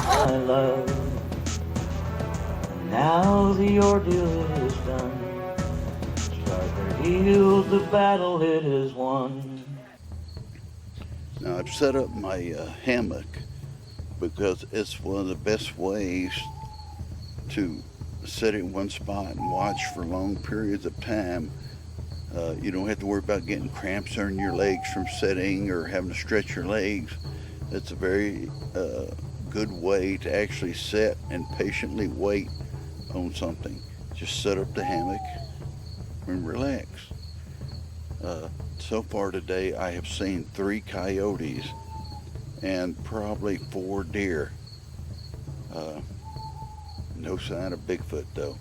my love. And now the ordeal is done. Striker healed, the battle it is won. Now I've set up my hammock because it's one of the best ways to sit in one spot and watch for long periods of time. You don't have to worry about getting cramps in your legs from sitting or having to stretch your legs. It's a very good way to actually sit and patiently wait on something. Just set up the hammock and relax. So far today I have seen 3 coyotes and probably 4 deer. No sign of Bigfoot though.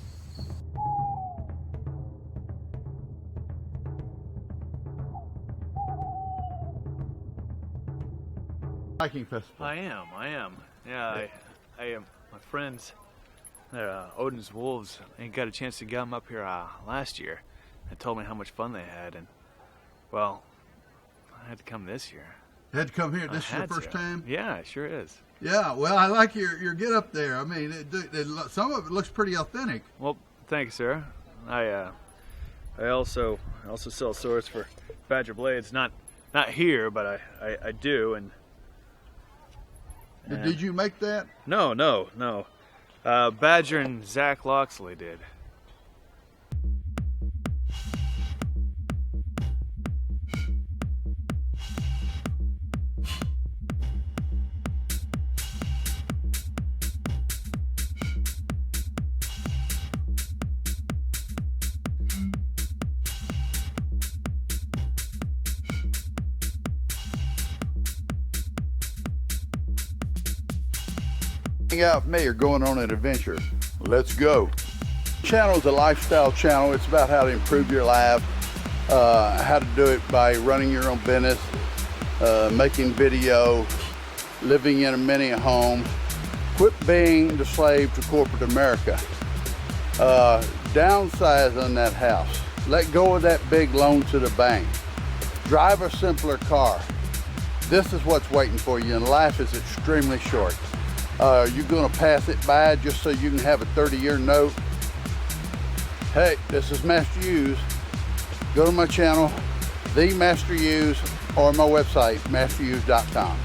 Hiking festival. I am. Yeah, I am. My friends, Odin's Wolves, ain't got a chance to get them up here last year. They told me how much fun they had, and well, I had to come this year. You had to come here. This is your first time? Yeah, it sure is. Yeah, well, I like your get up there. I mean, some of it looks pretty authentic. Well, thank you, sir. I also sell swords for Badger Blades. Not here, but I do. And did you make that? No. Badger and Zach Loxley did. Hang out with me or going on an adventure. Let's go. Channel is a lifestyle channel. It's about how to improve your life, how to do it by running your own business, making video, living in a mini home. Quit being the slave to corporate America. Downsize on that house. Let go of that big loan to the bank. Drive a simpler car. This is what's waiting for you, and life is extremely short. You're going to pass it by just so you can have a 30-year note. Hey, this is Master Hughes. Go to my channel, The Master Hughes, or my website, masterhughes.com.